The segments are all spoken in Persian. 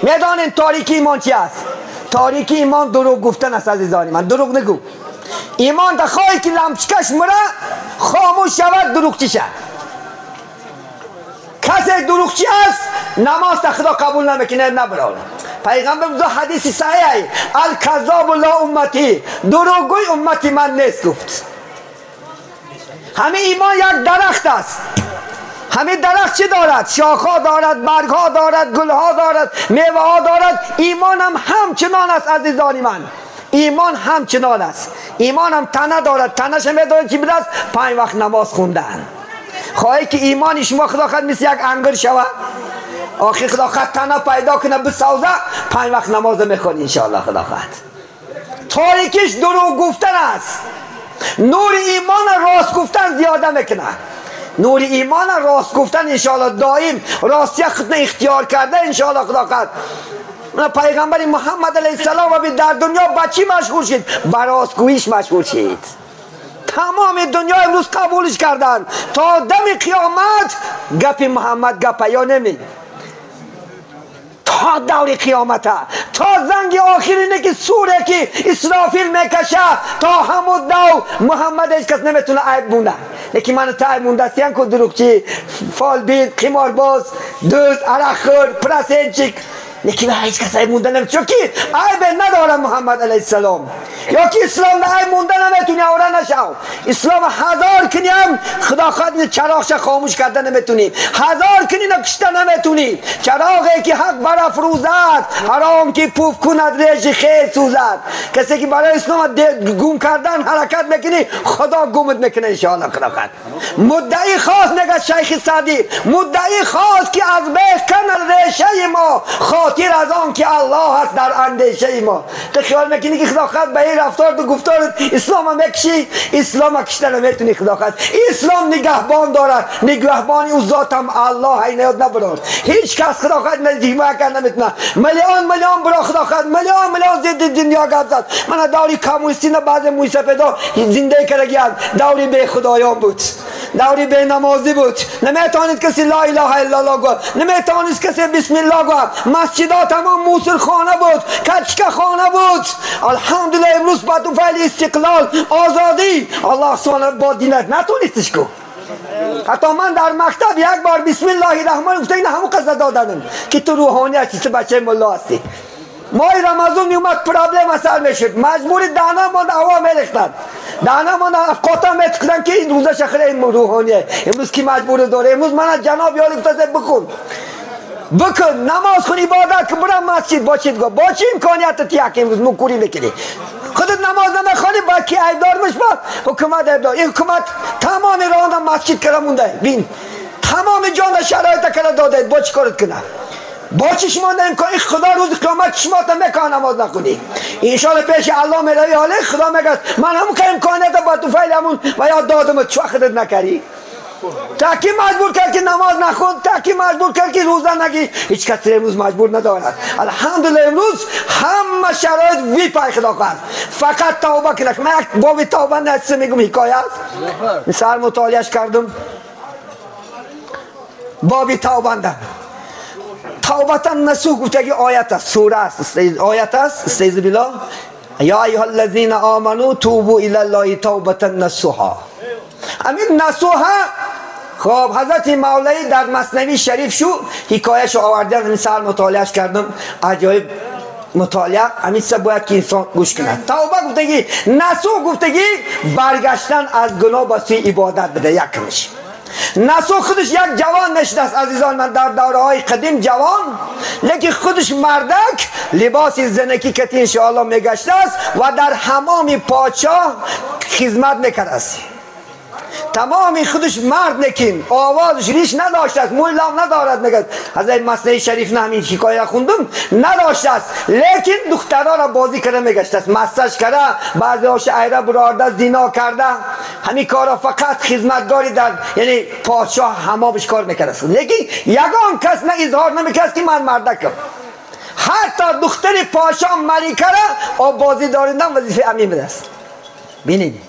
میدانین تاریکی ایمان چی است؟ تاریکی ایمان دروغ گفتن است عزیزان من. دروغ نگو. ایمان تا خواهی که لمچکش مره خاموش شود دروغچی شد. کسی دروغچی است نماز تا خدا قبول نمیکنه. نبرای پیغمبر بزرگ حدیثی صحیح الکذاب لا امتی، دروغگوی امتی من نیست گفت. همین ایمان یک درخت است. همین درخت چی دارد؟ شاخها دارد، برگها دارد، گلها دارد، میوه ها دارد. ایمان هم همچنان است عزیزان من. ایمان همچنان است. ایمان هم تنه دارد. تنهش میدونید چی است؟ 5 وقت نماز خوندن. خواهی که ایمان شما خدا خود مثل یک انگور شود، آخر خدا خود تنه پیدا کنه بسازه، 5 وقت نماز میخونی انشاءالله خدا خود. تاریکیش دروغ گفتن است. نور ایمان راست گفتن زیاده میکنه. نور ایمان راست گفتن انشاءالله دائم راستی خود اختیار کرده انشاءالله خدا خود. پیغمبر محمد علیه السلام و در دنیا با چی مشغول شد؟ با راستگوییش مشغول شد. تمام دنیا امروز قبولش کردن. تا دم قیامت گپ محمد گپ یا نمی. تا دور قیامت تا زنگ آخرینه که سوره که اسرافیل میکشه تا همون دو محمد هیچ کس نمیتونه عیب مونده. لیکن من تا عیب مونده سیان که دروغچی، فالبین، قمارباز، دوست، عرقخور، پرسنچیک، لیکن هیچ کس عیب مونده نمیتونه. چون که عیب نداره محمد علیه السلام. یا که اسلام عیب مونده نمیتونی آوره نشو. اسلام 1000 کنیم خدا خود چراغش خاموش کرده نمیتونی. 1000 کنی نکشته نمیتونی. چراغی که حق برافروزد حرام که پوف کند ریش خیز سوزد. کسی که برای اسلام گم کردن حرکت میکنی خدا گمت میکنه انشاءالله خدا خود. مدعی خاص نگه شیخ سعدی، مدعی خاص که از بیخ کند ریشه ما، خاطر از آن که الله هست در اندیشه ما. تو خیال میکنی که خدا خود به این رفتار تو گفتار اسلام هم بکشی؟ اسلام هم کشتن نمیتونی خدا خود. اسلام نگهبان دارد. نگهبانی او ذات هم الله اینیاد نبرد. هیچ کس خدا خود نزدیمه کرد نمیتونه. میلیون برا خدا خود میلیون زید دنیا گرد زد. من دوری کمونیستی نه بعض موی سپیدا زنده کرگیاد. دوری به خدایان بود، دوری به نمازی بود. نمیتونید کسی لا اله الا الله گفت، نمیتونید کسی بسم الله گفت. مسجدها تمام موسیقی خانه بود، کچک خانه بود. الحمدلله امروز با تو فعل استقلال آزادی الله سبحانه با دینت نتونستش کو. حتی من در مکتب یک بار بسم الله الرحمن الرحیم این همون قصه دادنم که تو روحانی هستی، تو بچه ملا هستی. ماه رمضان میومد پرابلم اثر میشد، مجبور دانه ماند هوا میریختن، دانه ماند افقاتا میتکدن که این روزه شخره این روحانیه. امروز کی مجبور داره؟ امروز من جناب یالی گفته بکن بکن نماز خون عبادت که برم مسجد با چید گفت با چی امکانیت تیه که امروز مکوری میکنی؟ خودت نماز نمیخوانی با کی عیبدار مشبا؟ حکومت عیبدار. این حکومت تمام راند مسجد کرده مونده. بین تمام جان شرایط کرده داده. با چی کارت کنه؟ با چی شما نمیکنی؟ خدا روز قیامت شما تا میکنه نماز نخونی. انشاءالله پیش الله میروی حاله خدا میگه من همون که امکانیت با تو فعل همون و یاد دادم چو خودت نکردی؟ تاکی مجبور کرد که نماز نخون، تاکی مجبور کرد که روزه نگی. هیچ کس امروز مجبور ندارد. الحمدلله امروز همه شرایط وی پای خدا کرد. فقط توبه کنه. من یک باب توبه نشسته میگم حکایه است. مثال مطالعهش کردم. باب توبه ده. توبه نسوح گفتگی آیت است، سوره است، آیت است. استعوذ بالله. یا ایها الذین آمنوا توبوا الی الله توبه نصوحا. همین نصوحا خب حضرت مولوی در مثنوی شریف شو حکایه‌اش آوردن. مثال مطالعهش کردم. عجایب مطالعه همین سه باید که انسان گوش کنه. توبه گفتگی، نصوح گفتگی برگشتن از گناه با سوی عبادت بده. یکمش نصوح خودش یک جوان نشده است عزیزان من در دوره های قدیم جوان، لیکن خودش مردک لباس زنکی کتی انشاءالله میگشته است و در حمام پادشاه خدمت میکرده است. تمامی خودش مرد نکین، آوازش ریش نداشته است، موی لام ندارد. میگه حضرت مثنوی شریف نه همین حکایه خوندم نداشته است، لیکن دخترها را بازی کرده میگشته است، مسج کرده، بعضی ها شاعره برارده، زنا کرده. همین کارا فقط خدمتگاری در یعنی پادشاه حمامش کار میکرده است، لیکن یگان کس نه اظهار نمیکرد که من مردکم. حتی دختر پادشاه ملکه را بازی داریدن وظیفه امین بده است. ببینید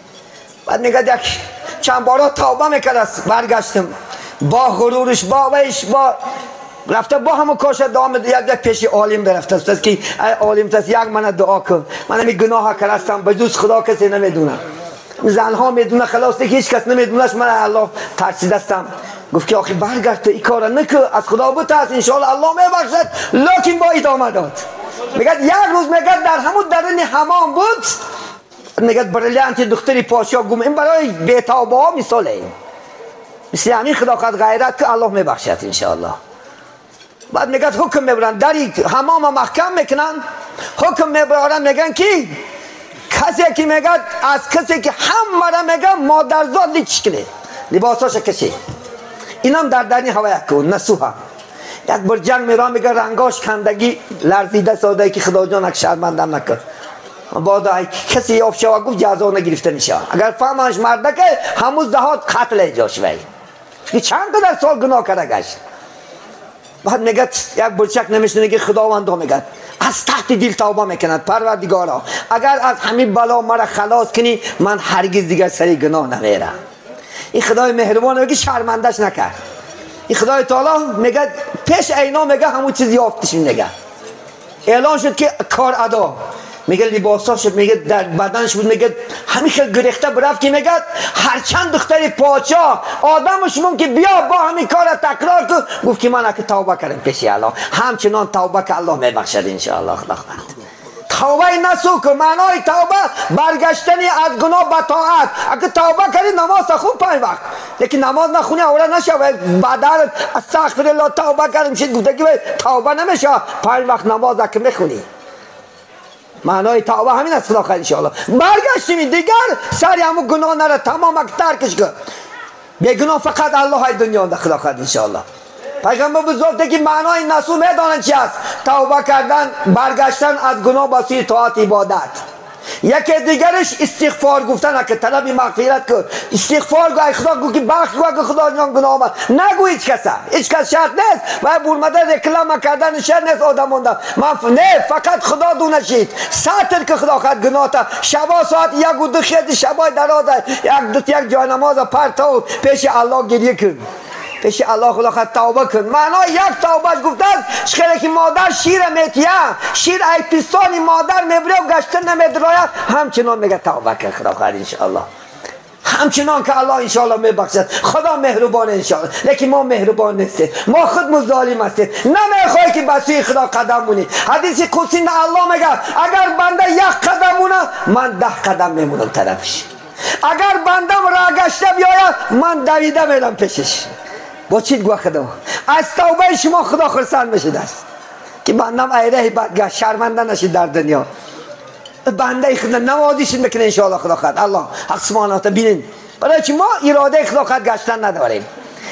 بعد میگه یک چند بارا توبه میکرد است. برگشتم با غرورش با ویش با رفته با همون کارش دام یک پیش عالم برفته است که ای عالم است یک من دعا کن، من می گناه کردم به جز خدا کسی نمیدونه، زنها میدونه خلاص دیگه هیچ کس نمیدونه، من الله ترسیده استم. گفت که آخی برگرد تو این کار نکن، از خدا بترس ان شاء الله الله میبخشد. لکن با ادامه داد. میگه یک روز میگه در همون درون حمام بود، میگه بریلیانت دختری پاشا گم، این برای بی‌توبه ها مثاله، مثل همین خدا خود غیرت که الله میبخشد ان شاء الله. بعد میگه حکم میبرن دری حمام محکم میکنن، حکم میبرن میگن کی کسی که میگه از کسی که همه را میگه مادرزاد لیچ کنه لباساش کشی، اینم در درنی هوا یک کن نسوها یک بر جنگ میرا میگه رنگاش کندگی لرزیده ساده که خدا جان اک شرمندم نکرد. بعد کسی افشا گفت جزا نگرفته میشه، اگر فهمش مرده که همون دهات قتل جاش وی که چند قدر سال گناه کرده گشت. بعد میگه یک برچک نمیشنه که خداوند میگه از تحت دل توبه میکند پروردگارا اگر از همین بلا مرا خلاص کنی من هرگز دیگر سری گناه نمیرم. این خدای مهربان میگه شرمندش نکرد. این خدای تعالی میگه پیش عینا میگه همون چیز یافتش میگه اعلان شد که کار ادا، میگه لباساش میگه در بدنش بود، میگه همیشه گریخته برفت که میگه هر چند دختر پاچا آدمش ممکن بیا با همین کار تکرار کن. گفت که من اگه توبه کردم پیش الله همچنان توبه که الله میبخشد ان شاء الله. توبه نسو که معنای توبه برگشتنی از گناه به طاعت. اگه توبه کردی نماز خون 5 وقت، لیکن نماز نخونی اوره نشه بعد استغفر الله توبه کردم شد گفته که توبه نمیشه 5 وقت نماز که میخونی. معنای توبه همین است خدا خیر ان شاء الله. برگشتیم دیگر سری همون گناه نره تمام ترکش کن. بی گناه فقط الله های دنیا ده خدا خیر ان شاء الله. پیغمبر بزرگ که معنای نسو میدانند چی است؟ توبه کردن، برگشتن از گناه با سوی طاعت عبادت. یکی دیگرش استغفار گفتن که طلب مغفرت کن، استغفار گو ای خدا گو که بخش گو که خدا جان گناه من نگو هیچ کس شرط نیست و برمده رکلام کردن شر نیست آدمان ده نه فقط خدا دونشید ساتر که خدا خد گناه تا شبا ساعت یک و دو خیلی شبای درازه یک جای نماز پرتو پیش الله گریه کن، پیش الله خدا خد توبه کن. معنای یک توبه گفته است شخیره که مادر شیر میتیه شیر ای پیستانی مادر میبره و گشتن نمیدراید همچنان میگه توبه کن خدا خیر انشاءالله. همچنان که الله انشاءالله میبخشد. خدا مهربان انشاءالله، لیکن ما مهربان نیستیم، ما خود مظالم هستیم، نمیخوای که بسوی خدا قدم مونی. حدیث قدسی الله میگه اگر بنده یک قدم مونه من 10 قدم میمونم طرفش، اگر بندم را گشته بیاید من دویده میرم پیشش. با چی گوه خدا از توبه شما خدا خرسند میشد است که بندم ایره بدگاه شرمنده نشید در دنیا. بنده خدا نوازیش میکنه انشاءالله خدا خد الله حق سبحانه بینین. برای چی ما اراده خدا خد گشتن نداریم،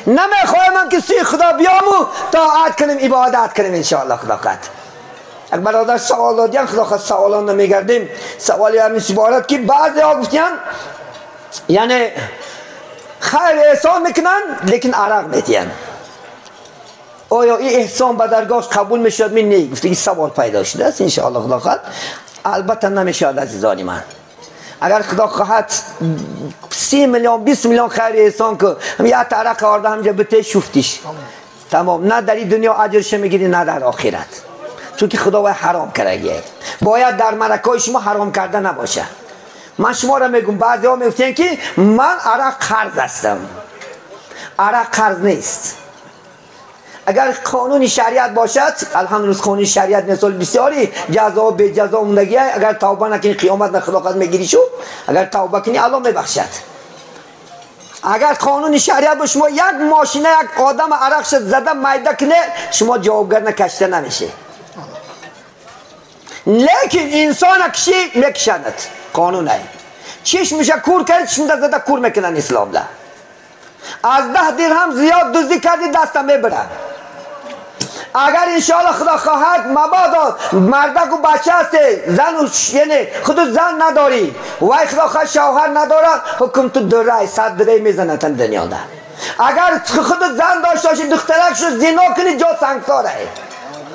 نمیخوایم که سوی خدا بیامو طاعت کنیم عبادت کنیم انشاءالله خدا خد. اگر برادر سوال دادیم خدا خد سوالان نمیگردیم. سوالی همین عبارت که بعضی ها گفتیم یعنی خیر احسان میکنن لیکن عرق میتین، آیا این احسان به درگاهش قبول میشد؟ من نه. گفته که سوال پیدا شده است انشاءالله خدا خواهد. البته نمیشد عزیزانی من. اگر خدا خواهد 30 میلیون 20 میلیون خیر احسان که هم یه عرق آورده همجا بته شفتیش تمام، نه در این دنیا اجرش میگیری نه در آخرت، چون که خدا باید حرام کرده. باید در ملکای شما حرام کرده نباشه. من شما را میگم بعضی ها میگفتن که من عرق قرض هستم. عرق قرض نیست. اگر قانون شریعت باشد الحمدلله قانون شریعت مثال بسیاری جزا به جزا موندگی، اگر توبه نکنی قیامت نه خدا قد میگیری شو، اگر توبه کنی الله میبخشد. اگر قانون شریعت با شما یک ماشینه یک آدم عرق شد زده میده کنه شما جوابگر نکشته نمیشه، لیکن انسان کشی میکشند قانون ای چیش میشه کور کرد چشم زده کور میکنن اسلام لا. از 10 درهم زیاد دزدی کردی دستم میبرن. اگر انشاءالله خدا خواهد مبادا مردک و بچه هستی زن یعنی خود زن نداری وای خدا خواهد شوهر نداره حکم تو دره 100 دره میزنه تن دنیا ده. اگر خود زن داشته باشی دخترک شد زنا کنی جا سنگساره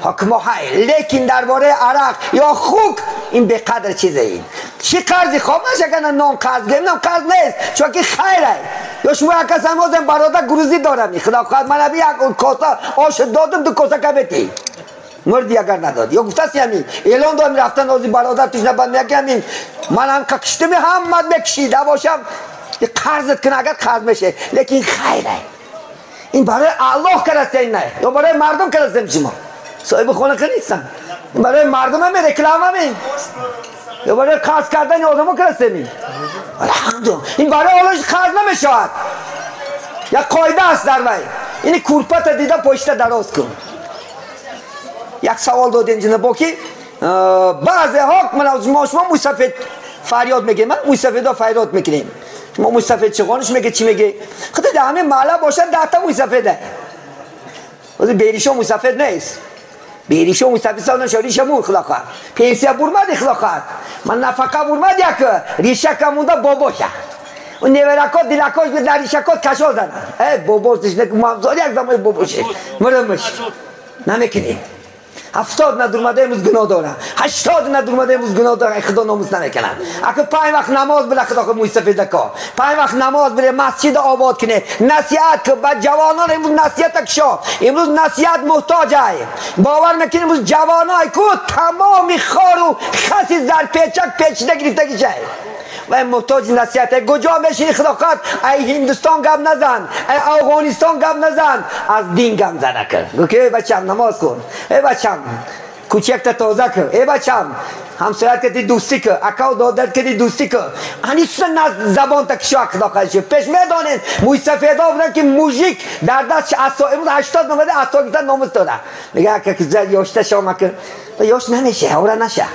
حکم های، لیکن درباره عرق یا خوک این به قدر چیزه. این چی قرضی خواب نشه کنه نام قرض گریم، نام قرض نیست چون که خیره یا شما یک کس هم برادر گروزی دارم خدا خواهد من ابی یک کاسا آش دادم دو کاسا کبتی مردی اگر نداد یا گفته همین اعلان دارم رفتن آزی برادر توش نبند میگه همین من هم کشتم هم بکشیده باشم قرضت کنه اگر قرض میشه لیکن خیره این برای الله کرسته نه یا برای مردم کرسته شما صاحب خونه که نیستن این برای مردم هم رکلام هم یا برای قرض کردن آدم ها کرسته می الحمدلله این برای آلش قرض نمیشود یک قاعده است در وی این کورپت دیده پشت دراز کن یک سوال دادین جنبا که بعضی ها من شما موسفید فریاد میگه من موسفیدا فریاد میکنیم شما موسفید چگانش میگه چی میگه خدا در همه محله باشد 10 تا موسفیده ولی بیریشو موسفید نیست بیریشو موسفید سال ریشمون خدا خواهد پنسیا برمد خدا خواهد من نفقه برمد یک ریشه کمونده باباشه و نیورکات دیلکاش به در ریشکات کشا زنن باباش نکنه مامزاری یک زمان باباشه مرمش نمیکنی 70 ندرمده امروز گناه دارن 80 ندرمده امروز گناه دارن خدا ناموس نمیکنن اگه 5 وقت نماز بله خدا خود مستفید که 5 وقت نماز بره مسجد آباد کنه نصیحت که بعد جوانان امروز نصیحت کشا امروز نصیحت محتاج ای باور میکنه امروز جوانای کو تمامی خارو خسی زرپیچک پیچیده گرفته کشه و محتاج نصیحت کجا بشین خدا خواهد ای هندوستان گپ نزن ای افغانستان گپ نزن از دین گپ زنه کن گو که بچم نماز کن ای بچم کوچک تا تازه کن ای بچم همسایت کردی دوستی کن اکاو دادت کردی دوستی کن هنی سن زبان تک شاک خدا خواهد شد پیش میدانین موی سفیدا بودن که موژیک در دست امروز 80 نمده اصلا گفتن ناموس داده میگه که زد یاشته شما کن یاش نمیشه اورا نشه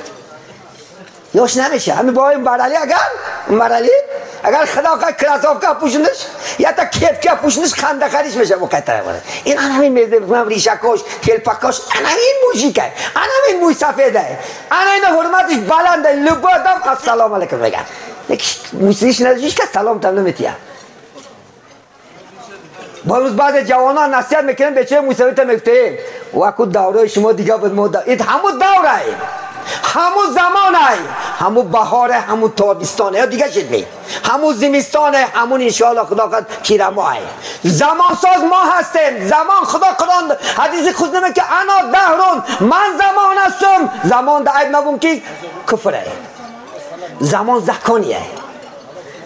یاش نمیشه همین با این برالی اگر خدا خواهد کراسافکا پوشندش یا تا کپکا پوشندش خنده خریش میشه مقطعه باره این همین میزه بکنم ریشکاش کلپکاش همین موژیکه همین موی سفیده این حرمتش بلنده لبادم السلام علیکم بگم موسیقیش نداشتیش که سلام تم نمیتیم با امروز بعض جوانان نصیحت میکنن به چه موسیقی تا میفتیم وقت دوره شما دیگه بود مدت این همون دوره همون زمانه همون بهاره همون تابستانه یا دیگه شد می همون زمستانه همون انشاءالله خدا قد کیرماه زمان ساز ما هستیم زمان خدا قرآن حدیث خود نمی که انا دهرون من زمان هستم زمان ده عیب نبون که کفره زمان زکانیه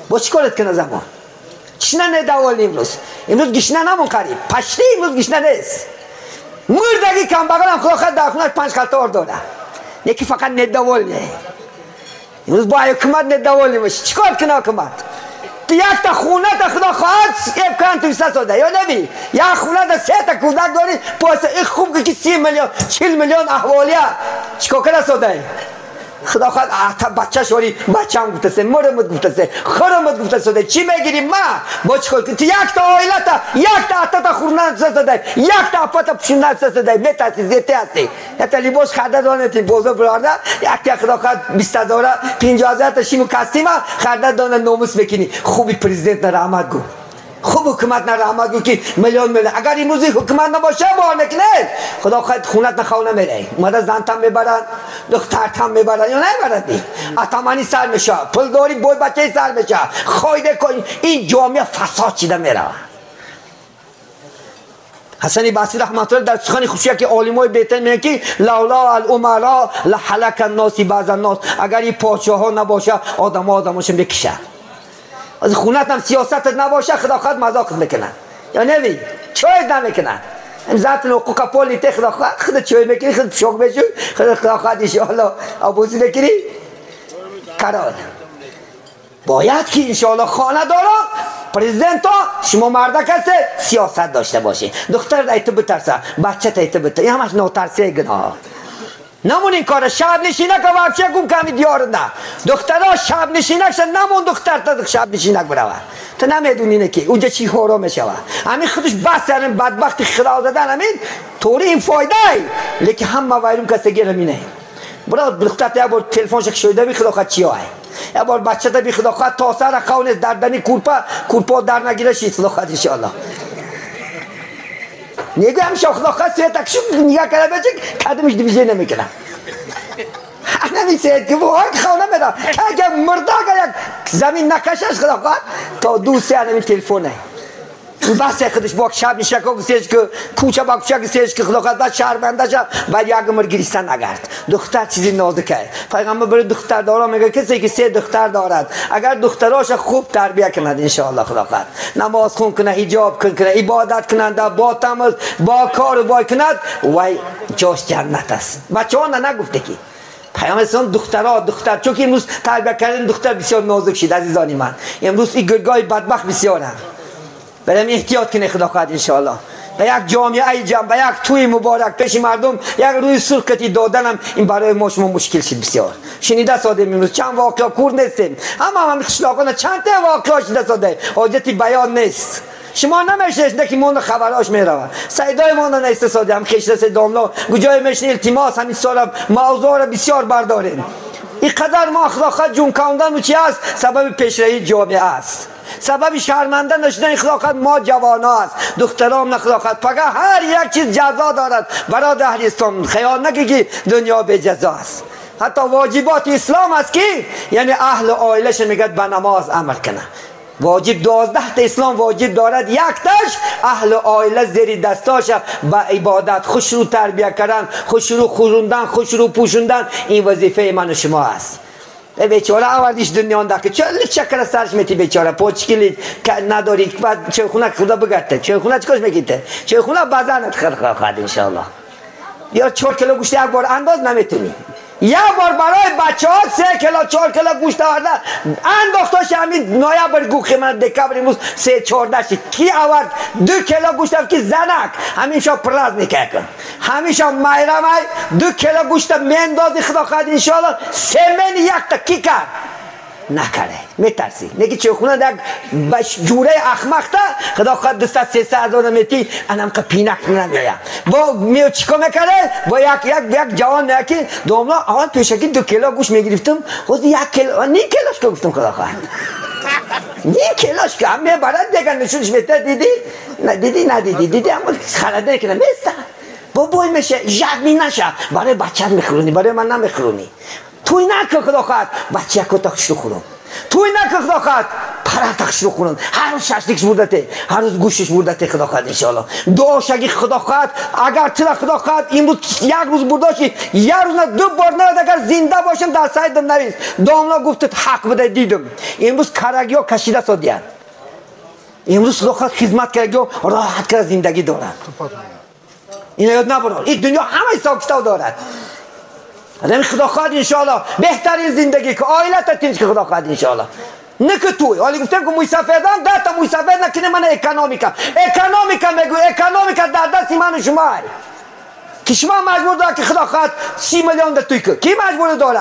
با چی کارت کنه زمان چشنه ندوال امروز گشنه نمون قریب پشتی امروز گشنه نیست مردگی کم بگرم خدا خد در خونش 5 خلطار داره یکی فقط ندوال نه امروز با حکومت ندوال نمیشه چیکار کنه حکومت یک تا خونه تا خدا خواهد ایب کن توی 3 ساده یا نبی یک خونه تا 3 تا کودک داری پاسه این خوب که 30 میلیون 40 میلیون احوالیه چیکار کنه ساده خدا خواهد تا بچه شوری بچه هم گفته سه مرمت گفته سه خرمت گفته ساده چی میگیری ما با چیکار کنی یک تا آیله تا یک تا تا خورنه ساده یک تا پتا پشونه ساده میتاسی زیتی هستی یک تا لیباس خرده دانه بوزه برارده یک تا خدا خواهد 20,000 50,000 تا شیمو کستیما خرده دانه ناموس بکنی خوبی پریزیدنت رحمت گو خوب حکومت رحمت گو که میلیون اگر امروز حکومت نباشه بار نکنه خدا خواهد خونت نخواه نمیره اومده زن تم میبرن دختر تم میبرن یا نمیبرن اتمانی سر میشه پلداری بوی بچه سر میشه خواهده کن این جامعه فساد چیده میره حسن بصری رحمت الله در سخن خوشی که عالمای بهتر میگن که لولا الامراء لهلك الناس بعض الناس اگر این پادشاه ها نباشه آدماشون بکشه از خونت هم سیاست نباشه خدا خواهد مذاقت میکنن یا نوی چایت نمیکنن امزات حقوق پولیتی خدا خواهد خدا چای میکنی خدا شوق بشو خدا خواهد انشاءالله آبوزی بکنی قرار باید که انشاءالله خانه دارا پریزیدنت ها شما مرده کسی سیاست داشته باشی دختر دایتو بترسه بچه دایتو بترسه این همش نوترسه گناه نمون این کار شب نشینک و وحشه گم کمی دیار نه دخترها شب نشینک شد نمون دختر تا شب نشینک بروه تو نمیدونی اینه که اونجا چی خورا میشوه همین خودش بس یعنی بدبختی خدا دادن همین طوری این فایده ای لیکن همه ویرون کسی گیرم اینه برای دختر یا بار تلفون شک شده بی خدا خواهد چی های یا بار بچه تا بی خدا خواهد تاسر خونه دردنی کورپا در نگیره شید خدا خواهد انشاءالله نگه همیشه خدا خواهد سویت اکشو نگه کرده بچه کدمش دیویژه نمیکنه همین سویت که بایی خونه میده که اگه مرده اگر یک زمین نکشش خدا خواهد تا دوست همین تلفونه بس خودش با شب میشه که گفتش که کوچه با کوچه گفتش که خدا بعد شرمنده شد بعد یک عمر گریستن نگرد دختر چیزی نازکه پیغمبر برای دختر دارا میگه کسی که 3 دختر دارد اگر دختراش خوب تربیت کند ان شاء الله خدا خد نماز خون کنه حجاب کنه عبادت کنند با تماس با کار با کند وای جاش جنت است بچه‌ها نگفته کی پیامبر اسلام دختر چون که امروز تربیت کردن دختر بسیار نازک شد عزیزانی من امروز این گرگای بدبخت بسیارن برام احتیاط کنه خدا خواهد انشاءالله به یک جامعه جمع به یک توی مبارک پیش مردم یک روی سرخ کتی دادنم این برای ما شما مشکل شد بسیار شنیده ساده امروز چند واقعا کور نیستیم همه خشلاقانه چند تا واقعا شنیده ساده حاجتی بیان نیست شما نمیشه که مون خبراش میروه سیدای مون نیست ساده هم خشته سیداملا گجای میشن التماس همین سال موضوع را بسیار برداریم اینقدر ما اخلاقات جون کاندن و چی است سبب پیشروی جامعه است سبب شرمنده نشدن اخلاقات ما جوانا است دخترام اخلاقات پگه هر یک چیز جزا دارد برای اهل اسلام خیال نگی دنیا به جزا است حتی واجبات اسلام است که یعنی اهل عائلش میگه به نماز عمل کنه واجب 12 تا اسلام واجب دارد یک تاش اهل عائله زیر دستاش با عبادت خوشرو تربیت کردن خوشرو خوروندن خوشرو پوشوندن این وظیفه من و شما است بیچاره آوردیش دنیا انداخت که چه چکر سرش میتی بیچاره پوچکلی نداری بعد چه خونه خدا بگرده چه خونه چکاش میگیته چه خونه بازارت خرخ خواهد انشاءالله یا 4 کیلو گوشت یک بار انداز نمیتونی یک بار برای بچه ها 3 کیلو 4 کیلو گوشت آورده انداختاش همین نویبر گوخی من دکبر امروز 3-14 شد کی آورد 2 کیلو گوشت که زنک همیشه پرلاز نکه کن همیشه مایرمای 2 کیلو گوشت میندازی خدا خواهد انشاءالله 3 من یک تا کی کرد نکره میترسی نگی چه خونه در جوره اخمخته خدا خواهد 200-300 هزار میتی انم که پینک نمیایم با میو چیکار میکره با یک جوان یکی دوملا آن پیشکی 2 کیلو گوشت میگرفتم خود 1 کیلو نیم کیلوش که گفتم خدا خواهد نیم کیلوش که هم میبرد دیگر نشونش میته دیدی ندیدی اما خرده کنه میسته بابای میشه جدمی نشه برای بچه میخورونی برای من نمیخورونی توی نکه خدا خواهد بچه یک تاکش رو خورم توی نکه خدا خواهد پره تاکش رو خورم هر روز ششتیکش بردته هر روز گوشش بردته خدا خواهد انشاءالله دعاش اگه خدا خواهد اگر تلا خدا خواهد این بود یک روز برداشی یک روز نه 2 بار نه اگر زنده باشم در سایدم نویس داملا گفت حق بده دیدم امروز کرگی ها کشیده سادیان امروز خدا خواهد خدمت کرگی ها راحت کرد زندگی دارد این یاد نبرد این دنیا همه ساکشتاو دارد آدم خدا خواهد انشاءالله بهترین زندگی که آیلت تینش که خدا خواهد انشاءالله نه که توی حالی گفتم که موی سفیدان ده تا موی سفید نکنه من اکانومیکا میگو اکانومیکا در دستی من و شما که شما مجبور داره که خدا خواهد 30 میلیون ده توی که کی مجبور داره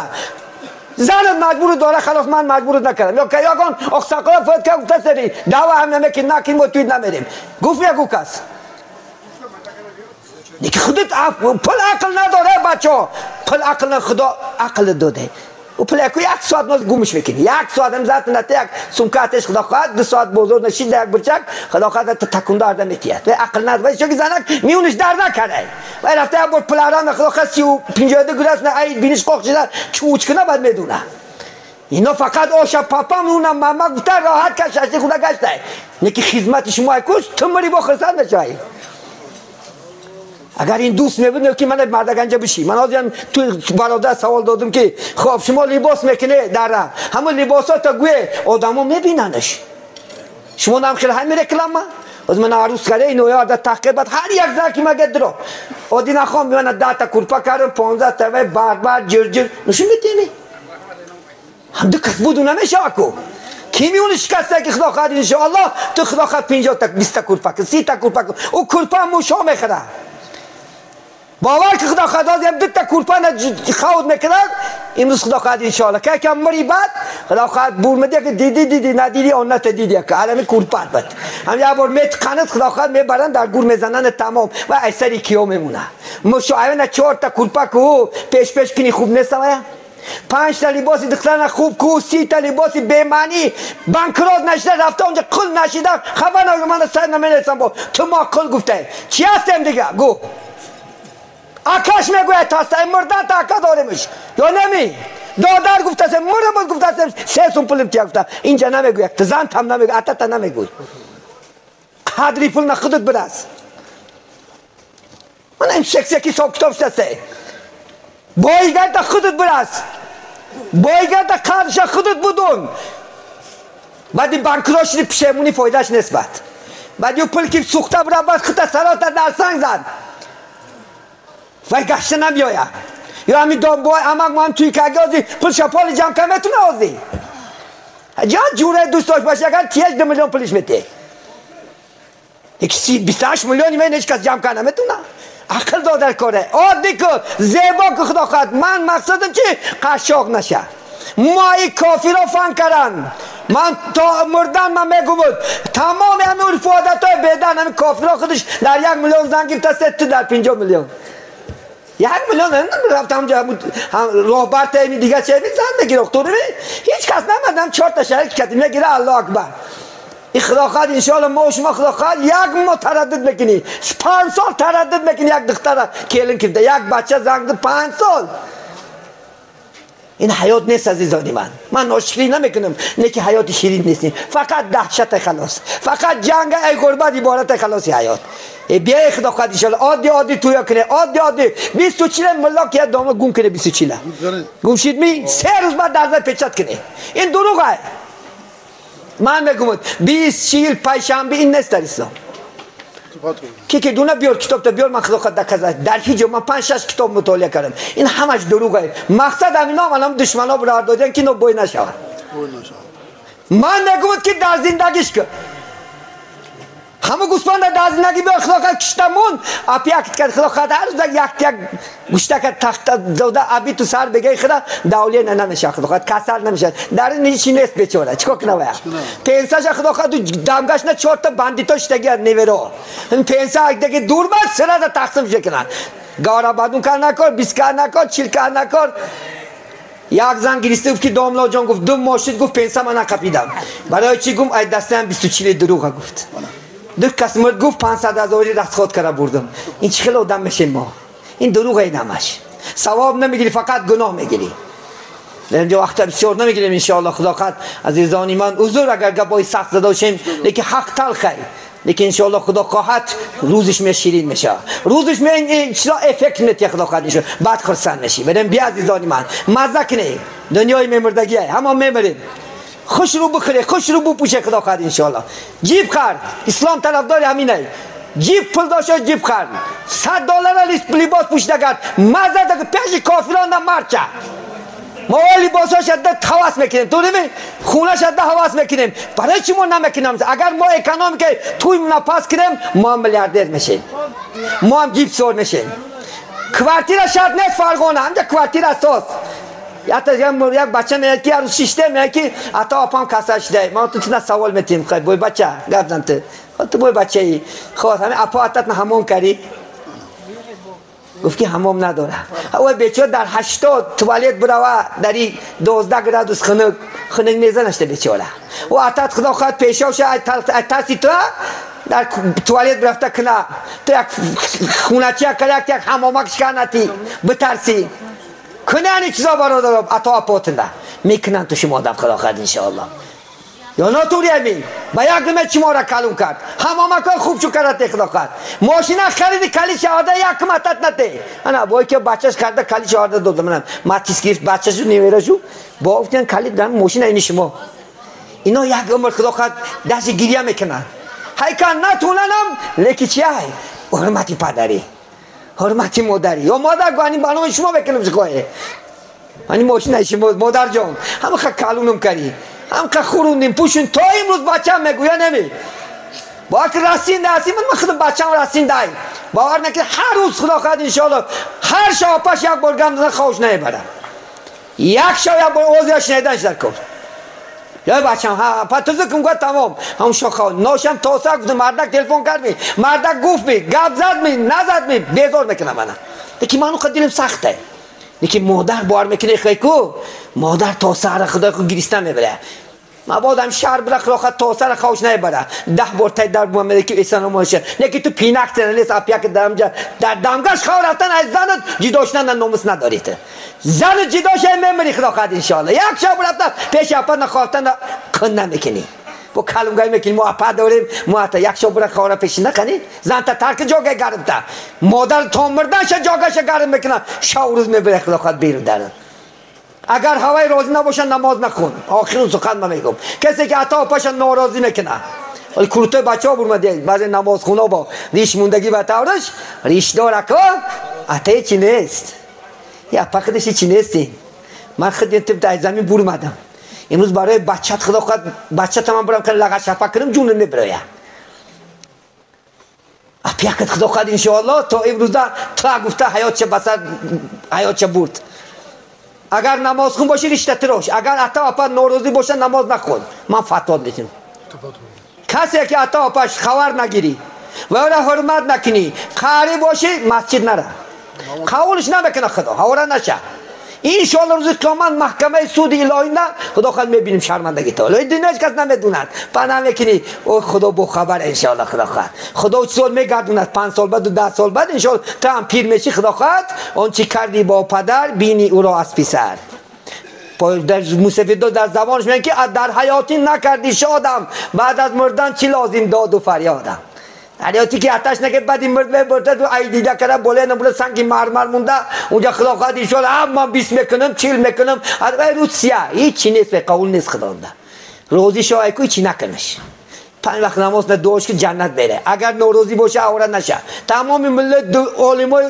زنت مجبور داره خلاص من مجبور نکردم یا که یکان اخساقلا فاید که گفته سری دعوه هم نمیکنی نکنیم و توی نمیریم گفت یکو کس دیگه خودت پل عقل نداره بچه ها پل عقل خدا عقل داده و پل اکو 1 ساعت ناز گومش میکنی 1 ساعت هم زد نته یک سمکاتش خدا خواهد 2 ساعت بزرگ نشید یک برچک خدا خواهد تکون دارده میتید و عقل نداره چون که زنک میونش در نکره و رفته یک بار پلاران خدا خواهد 52 گراس نه ای بینش قاق شده چوچ کنه بعد میدونه اینا فقط آشا پاپا میونم ماما گفته راحت کششتی خدا گشته نکی خدمت شما اکوش تو مری با خرسان نشایی اگر این دوست میبود که من مردگنجه بشی من آزیم تو برادر سوال دادم که خب شما لباس میکنه در همون لباس ها تا گوه آدم ها میبیننش شما نام خیلی همین رکلام از من عروس کرده این نویار در تحقیق بعد هر یک زرکی مگه درو آدی نخوام میواند 10 تا کرپا کردم 15 تا بار جرجر نشون میتینی هم دو کس بودو نمیشه اکو کی میونه شکسته که خدا خواهد انشاءالله تو خدا خواهد 50 تا 20 تا کرپا کن 30 تا کرپا کن او کرپا موشا میخره باور که خدا خواهد آزیم 2 تا کرپا خود میکند امروز خدا خواهد انشاءالله که کم مری بعد خدا خواهد بور میده که دیدی ندیدی آن نتدیدی که علمی کرپا بد هم یه بار میتقند خدا خواهد میبرن در گور میزنن تمام و ایسری کیو میمونه مشاهده 4 تا کرپا که پیش کنی خوب نیست 5 تا لباسی دختران خوب کو 30 تا لباسی بیمانی بانکرات نشده رفته اونجا قل نشیده خبر نگه من سر نمیرسم با تو ما قل گفته چی هستیم دیگه گو آکاش میگوید تاسته مرده تا آکا داریمش یا نمی دادر گفته است مرا گفته است 3 سوم پول تیا گفته اینجا نمیگوید تزان تام نمیگوید آتا نمیگوید قدری پول نخودت براس من این شخصی که صاحب کتاب شده بایگرد خودت براس بایگرد کارش خودت بدون بعدی بانکراش پشیمونی فایدهش نسبت بعدی پول که سوخته برا بعد خودت سرات در سنگ زد و گشته نمیاید یا همین دنبای هم توی کگازی پول شپال جمع کنه میتونه آزی جا جوره دوست داشت باشه اگر 2 میلیون پولش میده یک 28 میلیونی من هیچ کس جمع کنه میتونه عقل دادر کاره عادی که زیبا که خدا خواهد من مقصدم چی قشاق نشه ما این کافی را فن کردن من تا مردن من میگو بود تمام همین رفادت های بیدن همین کافی را خودش در 1 میلیون زن گفته است تو در 50 میلیون 1 میلیون رفت همونجا راهبرت این دیگه چه زن بگیر اختوری هیچ کس نمدن 4 تا شریک کتی میگیره الله اکبر این خدا خواهد انشاءالله ما و شما خدا خواهد 1 ماه تردد بکنی 5 سال تردد بکنی یک دختر کلین کرده یک بچه زنگ 5 سال این حیات نیست عزیزانی من ناشکری نمیکنم نه که حیات شیرین نیستیم فقط دهشت خلاص فقط جنگ ای غربت عبارت خلاصی حیات بیا خدا خواهد انشاءالله عادی تویا کنه عادی 24 ملاک یا دامه گم کنه 24 گم شید می 3 روز بعد درزه پیچت کنه این دروغه من میگم 20 40 پنجشنبه این نیست در اسلام که دونه بیار کتاب تا بیار من خدا خود در هیچ من 5 6 کتاب مطالعه کردم این همش دروغه مقصد همینا منم دشمنا برار دادن که نو بوی نشود من نگم که در زندگیش که همه گوسفند در زندگی بیار خدا خود کشتمون اپی اکت کرد خدا خود هر روز یک گوشته که تخت دوده ابی تو سر بگه خدا دوله نمیشه خدا خود کسر نمیشه در این چی نیست بیچاره چیکار کنه ویا پنساش خدا خود دمگاش نه 4 تا بندیتاش دیگه نیورو این پنسا دیگه دور بعد سر تا تقسیم شکنن گارا بادون کار نکن 20 کار نکن 40 کار نکن یک زن گریسته گفت که داملا جان گفت 2 ماشین گفت پنسا من نکپیدم برای چی گم ای دستم 24 دروغ گفت دو کس مرد گفت 500,000 دست خود کرده بردم این چه خیلی آدم میشه ما این دروغ نماش ثواب نمیگیری فقط گناه میگیری در اینجا وقت بسیار نمیگیریم انشاءالله خدا خواهد عزیزان من حضور اگر گپای سخت زده باشیم لیکن حق تلخه لیکن انشاءالله خدا خواهد روزش می شیرین میشه روزش می این چیزا افکت میتیه خدا خواهد میشه بعد خرسند نشی بریم بیا عزیزان من مزه کنی دنیای میمردگی همه میمریم خوش رو بخوره خوش رو بپوشه خدا خواهد انشاءالله جیب خرد اسلام طرفدار همینه جیب پول داشته جیب خرد $100 لباس پوشیده کرد مزه ده پیش کافران مرچه ما لباس ها شده حواس میکنیم تو نمی خونه شده حواس میکنیم برای چی ما نمیکنیم اگر ما اکانومی که توی نپاس کنیم ما هم میلیاردر میشیم ما هم جیب سور میشیم کوارتیر شرط نیست فرقانه همجا کوارتیر اساس یا تا یک بچه میاد که روز 6 میاد که اتا آپام کاسه شده ما تو تنا سوال میتیم خیر بوی بچه گپ زنته تو بوی بچه ای خود همه اپا اتت همون کردی گفت که حمام نداره او بیچاره در 80 توالت بروا در 12 گرادوس خنک میزنشته بیچاره و اتت خدا خواهد پیشاوش اتاسی تو در توالت برفته کنه تو یک خونچی کرد یک حمامک شکنتی بترسی کنه این چیزا برادرم اتا پاتنده میکنن تو شما آدم خدا خواهد انشاءالله یا ناتوری همین با یک نمه چی ما را کلون کرد حمامک خوب چو کرده خدا خواهد ماشین خرید کلیش آده یک متت نده انا بایی که بچهش کرده کلیش آده داده منم ماتیس گرفت بچهشو نیویرشو با افتین کلید دارم ماشین اینی شما اینا یک عمر خدا خواهد دست گریه میکنن حیکن نتوننم لیکی چی های حرمتی پدری حرمتی مادری یا مادر گوانی بانوی شما بکنم شکایه منی ماشین شما مادر جان همه خود کلونم کردی هم که خوروندیم پوشون تا امروز بچه هم میگویا نمی با که رسین دستی من خودم بچه هم رسین دهی باور نکرد هر روز خدا خواهد انشاءالله هر شب پاش یک بار گم دادن خوش نمیبرم یک شب یک بار اوزیش نیدنش در کار یا بچه هم پتوزه کم گوه تمام هم شاخه ناشم تاسه گفتم مردک تلفن کرد می مردک گفت می گپ زد می نزد می بیزار میکنم منم لیکن منو خود دلم سخته لیکن مادر بار میکنه خیلی کو مادر تاسه را خدا کو گریسته میبره مبادم شهر برا خلاقت توسر خوش نبره 10 بار تای در بومه که ایسان موشه نه که تو پینک تنلیس اپیا که در دمگاش خوا رفتن از زنت جداشتن ناموس ندارید زن جداش میمری خلاقت ان شاء الله یک شب رفتن پیش اپا نخواستن کن نمیکنی با کلمگای میکنی ما اپا داریم ما تا یک شب برا خوا پیش نکنی زن تا ترک جاگه گرم تا مادر تا مردنش جاگهش گرم میکنن شب روز میبره خلاقت بیرون درن اگر هوای راضی نباشن نماز نخون آخرین سخن من میگم کسی که عطا پاشن ناراضی میکنه ولی کورته بچه ها برمده بعضی نماز خونه با ریش موندگی بتاورش ریش داره که عطا چی نیست یا پاکدشی چی نیستی من خود در زمین برمدم امروز برای بچت خدا خود بچت من برم که لغت شفا کنم جون نمیبره اپیاکت خدا خود انشاءالله تا امروز تا گفته حیات چه بسر حیات چه برد اگر نماز خون باشی رشته تراش اگر عطا اپا ناراضی باشه نماز نخون من فتوا میدم کسی که عطا اپاش خبر نگیری و او را حرمت نکنی قاری باشی مسجد نره قولش نمیکنه خدا حواره نشه انشاءالله روز قیامت محکمه سود الهی نه خدا خود میبینیم شرمندگی تو الهی دنیا هیچ کس نمیدوند پناه میکنی او خدا با خبر انشاءالله خدا چه سال میگردوند 5 سال بعد و 10 سال بعد انشاءالله تا هم پیر میشی خدا خود اون چی کردی با پدر بینی او را از پسر در موسیقی در زبانش میگن که در حیاتی نکردی شادم بعد از مردن چی لازم داد و فریادم حیاتی که آتش نکرد بعد این مرد برده تو ای دیده کرده بوله نبوده سنگی مرمر مونده اونجا خدا خواهد ایشالا من 20 میکنم 40 میکنم ادوای روز سیاه هیچی نیست به قول نیست خدا ده روزی شاید که هیچی نکنش 5 وقت نماز ندوش که جنت بره اگر نوروزی باشه آوره نشه تمام ملت علمای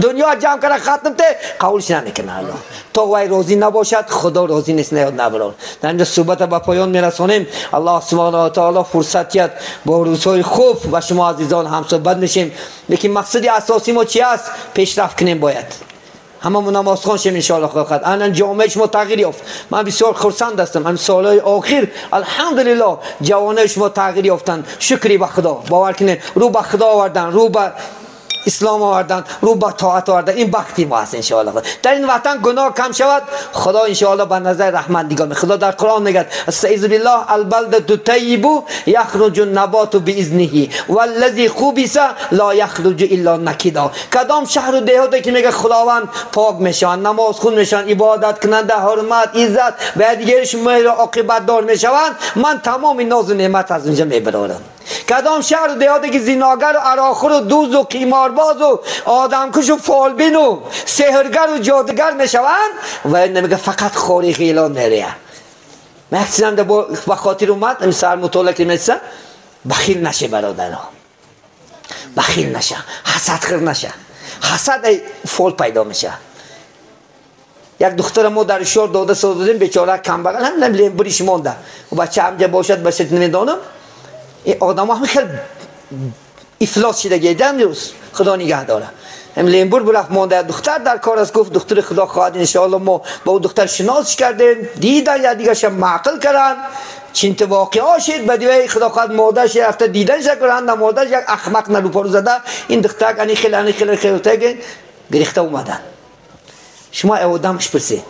دنیا جمع کرده ختم ته قولش نمیکنه الله تا وای روزی نباشد خدا روزی نیست نیاد نبرار در اینجا صحبت با پایان میرسانیم الله سبحانه و تعالی فرصتیت با روزهای خوب و شما عزیزان هم صحبت میشیم لیکن مقصد اساسی ما چی است پیشرفت کنیم باید همه نماز خوان شیم انشاءالله خواهد الان جامعه شما تغییر یافت من بسیار خرسند هستم این سالهای آخر الحمدلله جوانای شما تغییر یافتند شکری به خدا باور کنید رو به خدا آوردن رو به اسلام آوردن رو به طاعت آوردن این بختی ما هست انشاءالله در این وطن گناه کم شود خدا انشاءالله به نظر رحمت نگاه میکنه خدا در قرآن میگه استعیذ بالله البلدة الطیب یخرج النبات باذنه والذی خبث لا یخرج الا نکدا کدام شهر و دیهاتی که میگه خداوند پاک میشن نماز خون میشن عبادت کننده حرمت عزت و دیگرش مهر عاقبت دار میشوند من تمام ناز و نعمت از اونجا میبرم کدام شهر و دیهاتی که زناگر و اراخور و دوز و قیمارباز و آدمکش و فالبین و سحرگر و جادوگر میشوند و این نمیگه فقط خوری خیلان میره مکسیدم ده با خاطر اومد این سر مطالعه که میسه بخیل نشه برادرها بخیل نشه حسد خیر نشه حسد فال پیدا میشه یک دختر ما در شور داده سازدیم بیچاره کم بغل هم لیمبریش مونده و بچه همجا باشد باشد نمیدانم این آدم ها خیلی افلاس شده گیدم نیست خدا نگه داره هم لیمبور برفت مانده دختر در کار است گفت دختر خدا خواهد انشاءالله ما با اون دختر شناسش کردیم دیدن یا دیگه شم معقل کردن چینت واقعا شد بدیوی خدا خواهد مادرش رفته دیدن شکرند مادرش یک احمق نلو پارو زده این دختر انی خیلی گریخته اومدن شما آدمش پرسی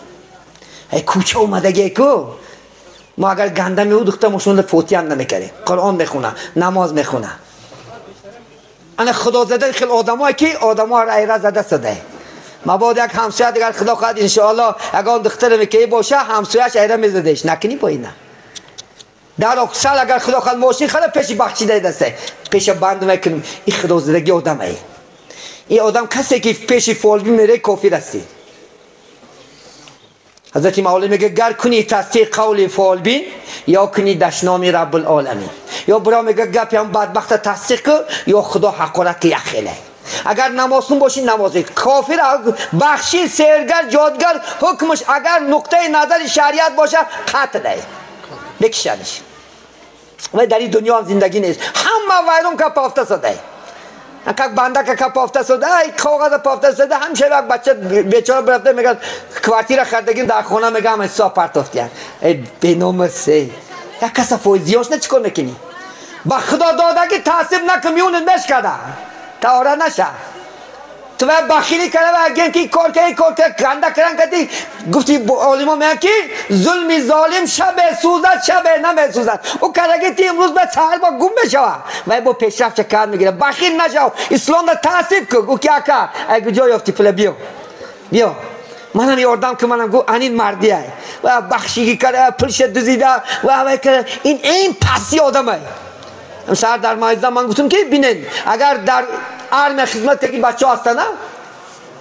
ای کوچه اومده گه کو ما اگر گنده میو دختر مشون فوتی هم نمیکریم قرآن میخونه نماز میخونه انا خدا زده خیلی آدمایی که آدما را ایره زده سده مبادا یک همسایه دیگر خدا خواهد انشاءالله اگر دختر میکی باشه همسایه‌اش ایره میزدهش نکنی با اینا در اکسال اگر خدا خواهد ماشین خیلی پیش بخشیده دسته پیش بند میکنیم این خدا زدگی آدمه این آدم کسی که پیش فالبی میره کافی رستی حضرت مولا میگه گر کنی تصدیق قول فالبین یا کنی دشنامی رب العالمین یا برا میگه گپی هم بدبخت تصدیق یا خدا حقارت که یخیله اگر نمازخون باشی نمازی کافر بخشی سرگر جادگر حکمش اگر نقطه نظر شریعت باشه قتله بکشنش و در این دنیا هم زندگی نیست همه ویرون که پافته سده اگر بنده که پافته سده کاغذ پافته سده همشه یک بچه بیچاره برفته میگه کوارتیر خردگی در خونه میگه هم حساب پرتافتیم به نام سه یک کس فوزیاش نه چیکار میکنی با خدا داده که تحصیب نکن میونت بشکده تا آره نشه تو بخیلی کرده و اگر که کار که گنده کرن کردی گفتی عالم ها میگن که ظلمی ظالم شبه سوزد شبه نمیسوزد او کرده که امروز به سهر با گم بشوه و با پیشرفت کار میگیره بخیل نشو اسلام را تعصیب کن گو کیا که اگه جای افتی پله بیا منم یاردم که منم گو انین مردی های و بخشیگی کرده پلش دزیده و این پسی آدم های سر در مایزده من گفتم که بینین اگر در آرمی خدمت که بچه هستن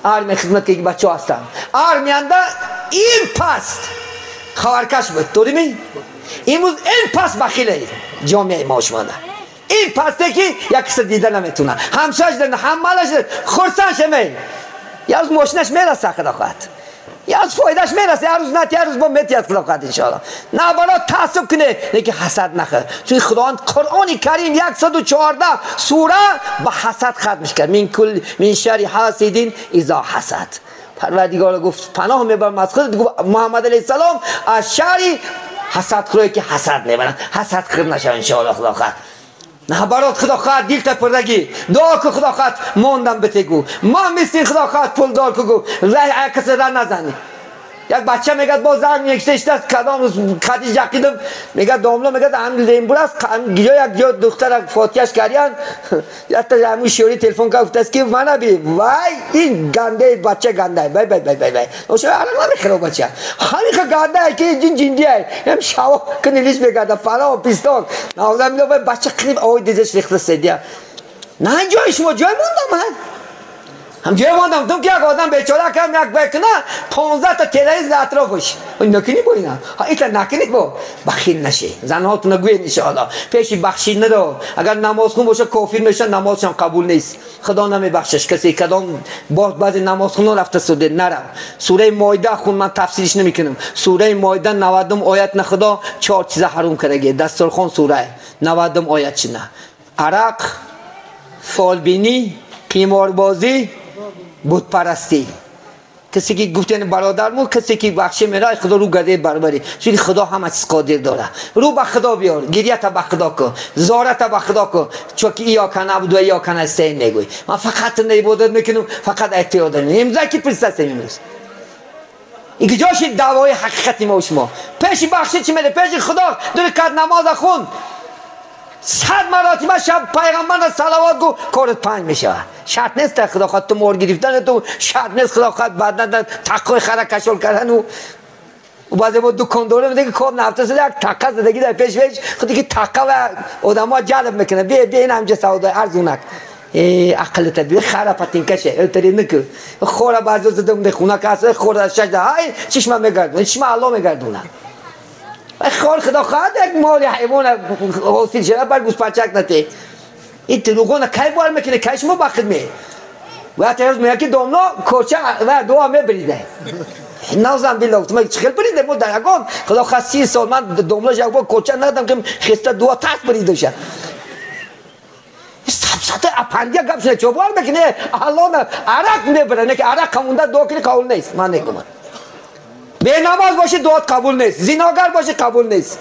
آرمی خدمت که بچه هستن آرمی انده این پست خوارکش بود توری می امروز این پست بخیله جامعه ما شمانده این پسته که یک کسی دیده نمیتونه همساش دنده همالش دنده خورسانش می یه روز ماشنش میرسه خدا خواهد یه روز فایدهش میرسه یه روز نه یه روز با میتیاد خدا خواهد انشاءالله نه بالا تعصب کنه لیکن حسد نخواه چون خداوند قرآن کریم 114 سوره با حسد ختمش کرد من شر حاسدین اذا حسد پروردگار گفت پناه میبرم از خود محمد علیه السلام از شر حسد خوری که حسد میبرن حسد خرد نشه انشاءالله خدا خواهد نه برات خدا خواهد دیل تپردگی دعا که خدا خواهد موندم بتگو ما مثل خدا خواهد پول دار که گو رای کسی را نزنی یک بچه میگه با زنگ یکشش دست کدام روز خدیج یقیدم میگه داملا میگه هم لیمبور است یک جا دختر فاتیش کردن حتی همون شوری تلفن که گفت است که من بی وای این گنده بچه گنده بای بای بای بای بای اوشو الان نمیخره بچه همین که گنده که این جندی است هم شوا کنیلیش بگرده فنا و پیستان نازم میگه بچه قریب آوی دیزش ریخته سیدیا نه جای شما جای موندم من هم جای ماندم تو که یک آدم بیچاره کم یک بکنه 15 تا تیریز در اطرافش نکنی با اینا ایتا نکنید با بخیل نشی زنهاتون نگوید انشاءالله پیشی بخشید ندار اگر نماز خون باشه کافر میشن نمازشان قبول نیست خدا نمی بخشش کسی کدام بعضی نماز خون رفته سوده نرو سوره مائده خون من تفسیرش نمی کنم سوره مائده 90 آیت نه خدا 4 چیز حرام کرده دسترخوان سوره 90 آیت چی نه عرق فالبینی قماربازی بود پرستی کسی که گفتن برادرمو کسی که بخشه میره خدا رو گده بربری چون خدا همه چیز قادر داره رو به خدا بیار گریه تا به خدا کن زارت تا به خدا کن چون که یا کن عبد و یا کن استین نگوی من فقط عبادت میکنم فقط اطاعت دارم امضا کی پرسته میموز این جاش دعوای حقیقتی ما و شما پیش بخشه چی میره پیش خدا دور کد نماز خون 100 مراتب شب پیغمبر صلوات گو کارت 5 میشه شرط نیست خدا خواهد تو مور گرفتن تو شرط نیست خدا خواهد بعد تقوی خره کشول کردن و بعضی با دکانداره میده که کاب نفته سده یک تقه زدگی در پیش خودی که تقه و آدم ها جلب میکنه بیا این همجه سعودای ارزونک عقلت بیا خره پتین کشه التری نکو خوره بعضی زده مده خونه که اصلا خوره از شجده های چشمه میگردونه چشمه الله میگردونه خال خدا خواهد یک مالی حیوان حاصل شده بر گوز پرچک نته این تلوگون کی بار میکنه کش ما بخد می و حتی از میگه که دومنا کوچه و دعا میبریده نازم بیلا گفتم چخیل بریده بود در اگام خدا خواهد 30 سال من دومنا جا با کوچه ندادم که خسته دعا تاک بریده شد سبسته اپندیا گپ شده چوبار بکنه الله عرق میبره نه که عرق کمونده دعا کنه قبول نیست من نگم به نماز باشه دعات قبول نیست زیناگر باشه قبول نیست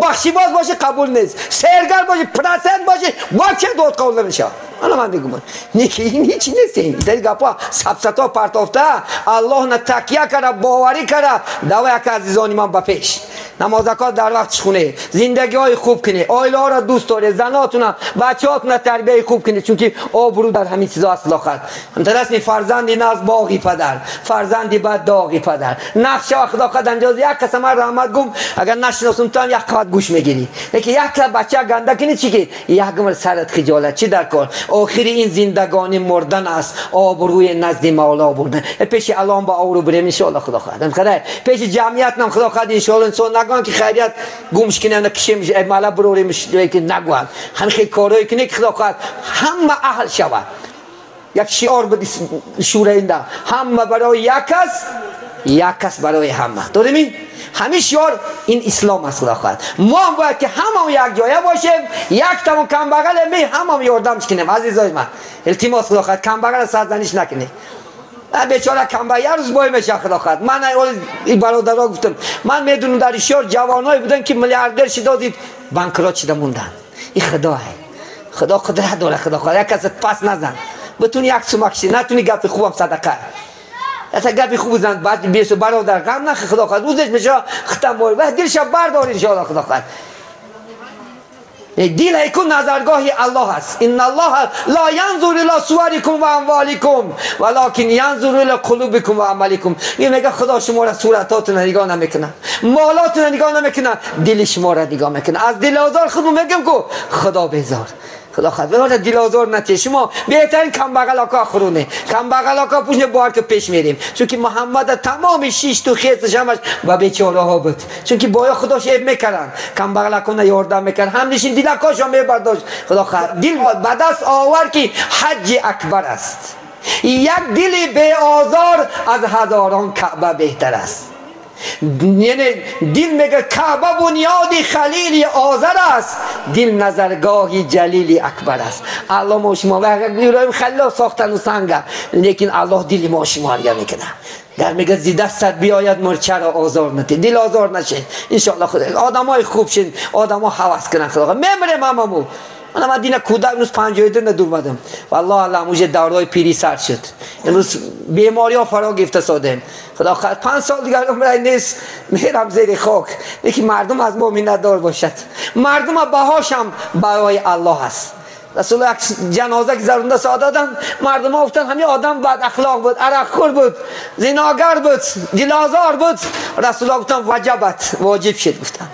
بخشی باز باشه قبول نیست سرگر باشه پرسنت باشه واقعا دعات قبول نمیشه انا من میگم نیکی این هیچ نیست این دیگه گپا سبستا پرتافته الله نه تکیه کرده باوری کرده دعوی که عزیزانی من بپیش نمازکات در وقت خونه زندگی های خوب کنه آیله ها را دوست داره زناتون بچه هاتون تربیه خوب کنه چون که آبرو در همین چیزا اصلا خواهد درست فرزندی ناز باقی پدر فرزندی بعد داغی پدر نقشه خدا خواهد انجاز یک قسم رحمت گم اگر نشناسم تو هم یک قد گوش میگیری لیکن یک بچه گنده کنی چی که یک گمر سرت خجالت چی در کار آخری این زندگانی مردن است آبروی نزد مولا بردن پیش الان با آورو بریم ان شاء الله خدا خواهد خدا پیش جمعیت نم خدا خواهد ان شاء الله انسان نگان که خیریت گمش کنه نکشیم مالا بروریم که نگوان هم خیلی کارایی کنه که خدا خواهد همه اهل شود یک شعار بدی شوره اینده همه برای یک کس برای همه داریم همین شعار این اسلام است خدا خواهد ما هم باید که همه یک جایه باشیم یک تمام کم بغل می همه یاردمش کنیم عزیزای من التماس خدا خواهد کم بغل سرزنش نکنید بیچاره کم بغل یه روز بای میشه خدا خواهد من این برادرها گفتم من میدونم در شهر جوانایی بودن که میلیاردر شده دید بانکرات شده موندن این خدا خدا قدرت داره خدا خواهد یک کس پس نزن بتونی یک سومک شی، نتونی گپ خوبم صدقه. اصلا گپی خوب زن بعد بیسو برادر غم نخ خدا خواهد روزش میشه ختم باید و دلش بردار انشاءالله خدا خواهد. دل ایکون نظرگاهی الله است. ان الله لا ینظر الی صورکم و اموالکم ولکن ینظر الی قلوبکم و اعمالکم. میگه خدا شما را صورتاتون نگاه نمیکنه، مالاتون نگاه نمیکنه، دل شما را نگاه میکنه. از دل آزار خودمون میگم که خدا بیزار. خدا خواهد به دل آزار نتیه. شما بهترین کم بغل آقا خرونه، کم بغل آقا پوشن بار که پیش میریم، چون که محمد تمام شیش تو خیزش همش و بیچاره ها بود، چون که باید خداش عیب میکردن، کم بغل آقا یاردم میکرد، هم نشین دیل آقاش هم میبرداشت. خدا خواهد دل به دست آور که حج اکبر است. یک دل بی آزار از هزاران کعبه بهتر است. یعنی دل میگه کعبه بنیادی خلیل آذر است، دل نظرگاهی جلیل اکبر است. الله ما شما و ابراهیم خلیل ساختن و سنگه، لیکن الله دل ما شما رو میکنه. در میگه زی دستت بیاید مرچه را آزار نده، دل آزار نشه انشاءالله. خدا آدمای خوب شین، آدما هوس کنن. خدا میمرم هممون. من مدینه کودک روز 52 ندور مدم والله الله موجه دورای پیری سر شد. امروز بیماری ها فرا گرفته سادم. خدا خواهد 5 سال دیگر عمره نیست میرم زیر خاک، لیکن مردم از ما منتدار باشد. مردم بهاشم برای الله هست. رسول الله جنازه که زرونده سادادن، مردم ها گفتن همین آدم بد اخلاق بود، عرقخور بود، زناگر بود، دلازار بود. رسول الله گفتن وجبت، واجب شد. گفتن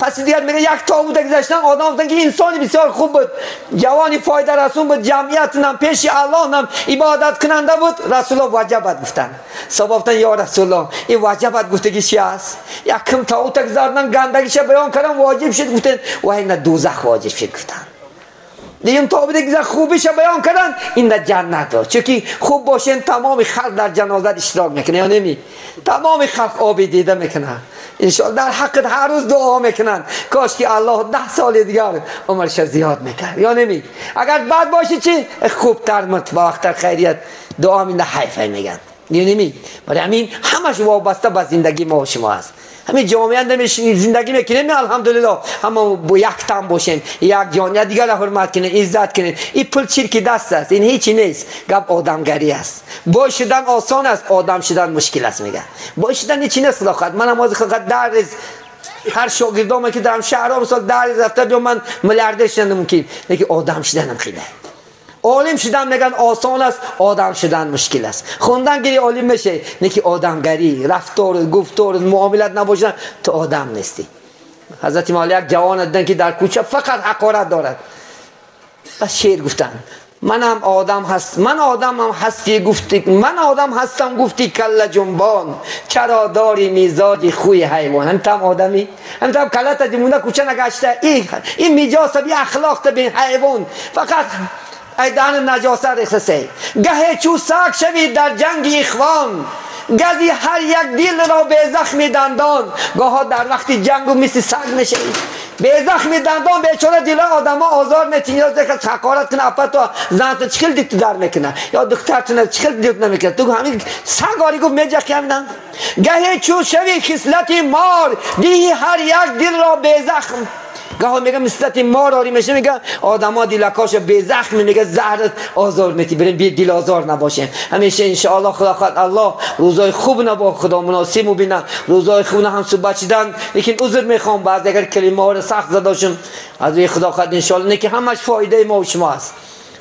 پس دیگر میگه یک تابوت گذاشتن، آدم گفتن که انسانی بسیار خوب بود، جوانی فایده رسون بود، جمعیت نم پیش الله نم عبادت کننده بود. رسول الله وجبت گفتن. صحابه گفتن یا رسول الله این وجبت گفته که چی است؟ یک کم تابوت گذاشتن گندگیش بیان کردن واجب شد. گفتن و این دوزخ واجب شد. گفتن دیگه تابوت گذاشتن خوبیش بیان کردن این در جنت داد، چون که خوب باشین تمام خلق در جنازه اشتراک میکنه یا نمی؟ تمام خلق آب دیده میکنه. انشاءالله در حقت هر روز دعا میکنن کاش که الله 10 سال دیگر عمرش زیاد میکرد یا نمی؟ اگر بد باشی چی خوبتر متوقتر خیریت دعا میده حیفه میگن یا نمی؟ برای همین همش وابسته به زندگی ما و شما است. همین جامعه نمیش زندگی میکنیم الحمدلله، اما با یک تن باشیم، یک جان دیگر را حرمت کنیم، عزت کنیم. این پول چرکی دست است، این هیچی نیست. گپ آدمگری است. باعث شدن آسان است، آدم شدن مشکل است. میگه باعث شدن هیچی نیست. خلاقت من نماز خلاقت در روز هر شاگردام که در شهرها مثلا در روز رفته بیام من میلیاردر شدم ممکن، لیکن آدم شدنم خیلی عالم شدن میگن آسان است، آدم شدن مشکل است. خوندن گری عالم میشه، نیکی آدمگری، رفتار، گفتار، معاملت نباشن تو آدم نیستی. حضرت مولا یک جوان دیدن که در کوچه فقط حقارت دارد، بس شعر گفتن منم آدم هست، من آدمم هستی گفتی، من آدم هستم گفتی کله جنبان، چرا داری میزاج خوی حیوان. انتم آدمی، انتم کلت دیمونه کوچه نگشته، این میجاست بی اخلاق بی حیوان، فقط ایدان نجاست رخصه. گه چو ساک شوی در جنگ اخوان، گزی هر یک دل را به زخم دندان. گاه در وقت جنگ و مثل سگ میشه به زخم دندان، بیچاره دل آدم ها آزار میتینی. یا دیگه حقارت کنه اپا تو زن تو چخل دیت در میکنه یا دختر تو چخل دیت نمیکنه، تو همین سگاری گفت میجه که همیدن. گه چو شوی خصلت مار، دی هر یک دل را به زخم. گاه میگه مثلت مار آری میشه، میگه آدما دیلکاش به زخم، میگه زهر آزار میتی. بریم بی دل آزار نباشیم همیشه انشاءالله. خدا خواهد الله روزای خوب نبا خدا مناسب مبینه، روزای خوب هم صحبت شدن، لیکن عذر میخوام بعضی اگر کلمه ها رو سخت زداشم از روی خدا خواهد انشاءالله، نه که همش فایده ما و شما است.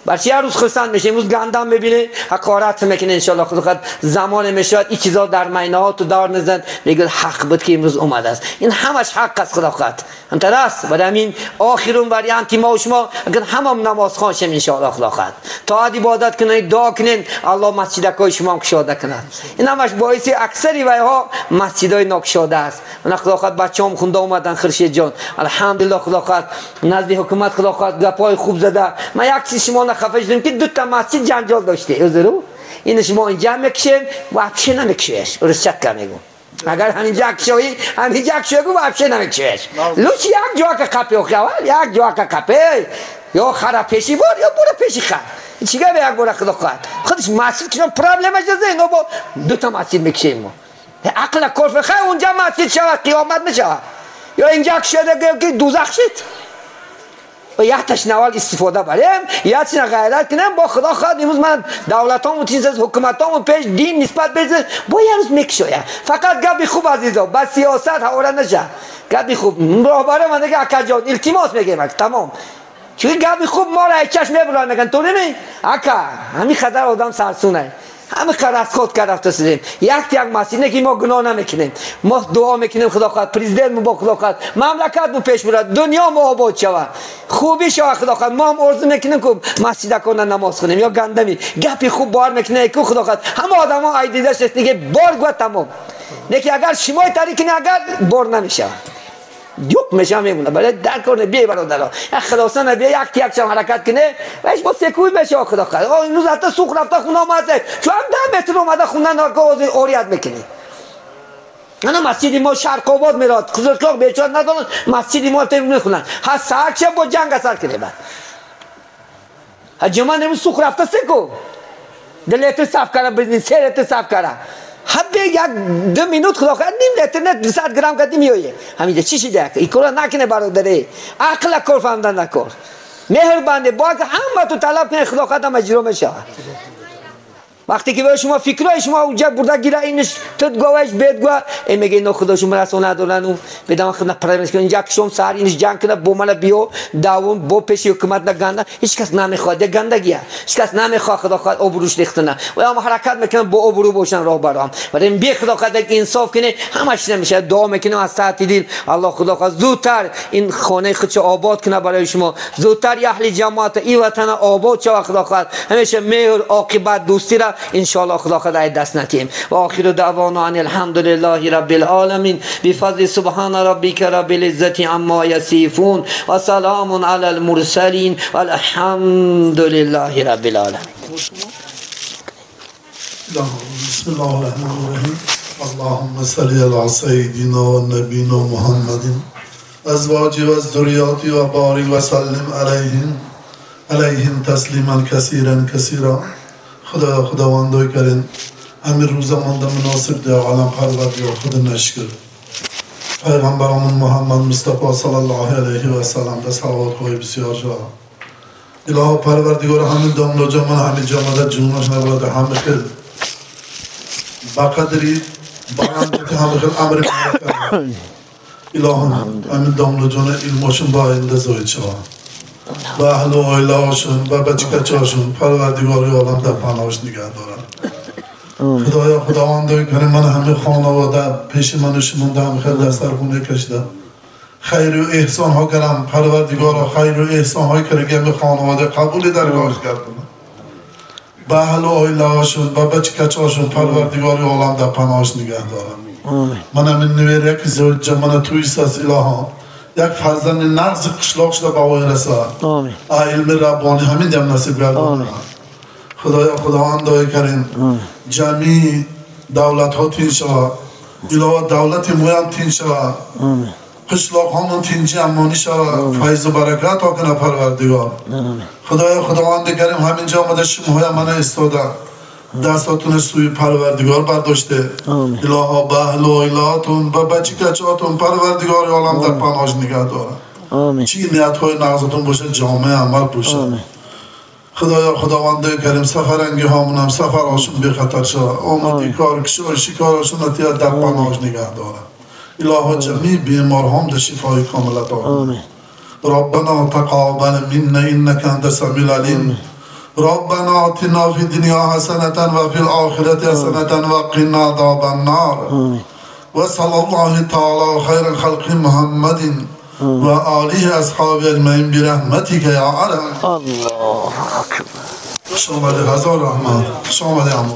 برچه هر روز خرسند میشه، امروز گندم میبینه حقارت میکنه انشاءالله. خدا خواهد زمان میشه این چیزا در مینه ها تو دار نزد، میگه حق بود که امروز اومد است، این همش حق است. خدا خواهد همتر است. برای همین آخرون وریانتی ما و شما اگر هم نماز خوان شیم انشاءالله. خدا خواهد تا عبادت کنین، دعا کنین، الله مسجدکای شما هم کشاده کند. این همش باعث اکثری ویها مسجدای ناکشاده است. من خدا خواهد بچه‌ام خونده اومدن خورشید جان الحمدلله. خدا خواهد نزد حکومت خدا خواهد گپای خوب زده. من یک چیز شما خفه شدیم که 2 مسجد جنجال داشته حضورو، این شما اینجا میکشیم و افشه نمیکشیش. درست چک میگم اگر همینجا کشوی همینجا کشوی و افشه نمیکشیش. لوچ یک جا که کپی اخوال یک جا که کپی یا خراب پیشی بار یا برو پیشی خر چیگه به یک بار خدا خواهد خودش مسجد که پرابلمش داره. اینو با 2 مسجد میکشیم ما عقل کفر خیر اونجا مسجد شود قیامت نشود، یا اینجا کشیده که دوزخ شد. و یک تشنوال استفاده بریم یا چیز غیرت کنیم با خدا خواهد امروز من دولتام و چیز از حکومتام و پیش دین نسبت بزن با یه روز میکشویم فقط گپی خوب عزیزا با سیاست حواله نشه گپی خوب راهبر من دیگه اکا جان التماس میگیم تمام چون گپی خوب ما را چشم میبرن میگن تو نمی اکا همین خطر آدم سرسونه همه کار از خود کرده سیدیم یک مسئله که ما گناه نمیکنیم ما دعا میکنیم خدا خواهد پرزیدنت با خدا خواهد مملکت مو پیش برد دنیا مو آباد شود خوبی شود خدا خواهد ما هم عرض میکنیم که مسجد کنه نماز خونیم یا گندمی گپی خوب بار میکنه که خدا خواهد همه آدم ها ایدیده شد دیگه بار گوه تمام لیکن اگر شمای طریق کنه اگر بار نمیشه یک میشه میمونه بله در کنه بیای برادرها خلاصا نبیه یک شم حرکت کنه وش با سکوی بشه خدا خواهد اینو حتی سوق رفته خونه آمده چون هم 10 متر اومده خونه نارکوز اوریت میکنی انا مسجد ما شرق آباد میراد خزرکلاق بیچار ندارن مسجد ما تیم میخونن ها ساعت با جنگ اثر کنه بعد حجما نمی سوق رفته سکو دلیت صاف کرا بزنین سیرت صاف کرا حبه یک 2 مینوت خدا خواهد نیم لیتر نه 200 گرم کدی میویه همیشه چی شده این کارا نکنه برادره عقل کار فهمدن نکار مهربانه با که همه تو طلب کنه خدا خواهد هم اجرا میشه وقتی که به شما فکرای شما اونجا برده گیره اینش تد گوش بید گوه این میگه اینو خدا شما رسول ندارن و بدم خدمت پرایمش کنه اینجا کشم سر اینش جنگ کنه با من بیو داون با پیش حکومت نگنده هیچ کس نمیخواد گندگیه هیچ کس نمیخواد خدا خواهد آبروش ریختنه و هم حرکت میکنن با آبرو باشن راه برام ولی این بی خدا خواهد انصاف کنه همش نمیشه دعا میکنه از ساعت دل الله خدا خواهد زودتر این خانه خودش آباد کنه برای شما زودتر اهل جماعت این وطن آباد شود خدا خواهد همیشه مهر عاقبت دوستی را ان شاء الله خدا خدای دست نتیم و آخر دعوانا ان الحمد لله رب العالمین بفضل سبحان ربک رب العزة عما یصفون و سلام علی المرسلین و الحمد لله رب العالمین بسم الله الرحمن الرحیم اللهم صل علی سیدنا و نبینا محمد ازواج و ذریاتی و بارک و سلم علیهم تسلیما کثیرا خداوندای کریم همین روزمان مناسب ده عالم پروردگار خود نشکر پیغمبرمون محمد مصطفی صلی الله علیه و سلم ده صلوات های بسیار شد الهی پروردگار همین داملو جمان همین جامعه جونش نبرد همه خیل بقدری برندت همه خیل امر کنه الهی همین داملو جان علمشون با آینده زاید شد و اهل و عائله‌هاشون و بچه‌هاشون پروردگار عالم در پناهش نگه دارن خدایا خداوندای کریم من همه خانواده پیش من و شما هم خیلی دست در خونه کشیدم خیر و احسان ها کردم پروردگار خیر و احسان های کریم خانواده قبول درگاهش کردن و اهل و عائله‌هاشون و بچه‌هاشون پروردگار عالم در پناهش نگه دارن من همین نویر یک زوج من توی ساز الهام یک فرزند نغز قشلاق شده به آقای رسول علم ربانی همین دم نصیب گردان خدایا خداوندای کریم جمعی دولت ها تین شود الهی دولت مویم تین شود قشلاق همون تینجی امانی شود فیض و برکت ها کنه پروردگار خدایا خداوند کریم همین جا آمده شما های من استاده دستاتون سوی پروردگار برداشته الها به اهل و عائله‌هاتون و بچه‌هاتون پروردگار عالم در پناهش نگه داره چی نیت های نغزتون باشه جامعه عمل باشه خدایا خداوند کریم سفرنگی هامون هم سفرهاشون بی خطر شد آمدی کار شکارشون اتیاد در پناهش نگه داره الها جمعی بیمار هم در شفای کاملت آمین ربنا تقابل منا انك انت السميع العليم ربنا آتنا في الدنيا حسنة وفي الآخرة حسنة وقنا عذاب النار وصلى الله تعالى خير الخلق محمد وآله أصحابه أجمعين برحمتك يا أرحم الله أكبر شامل هزار رحمة شامل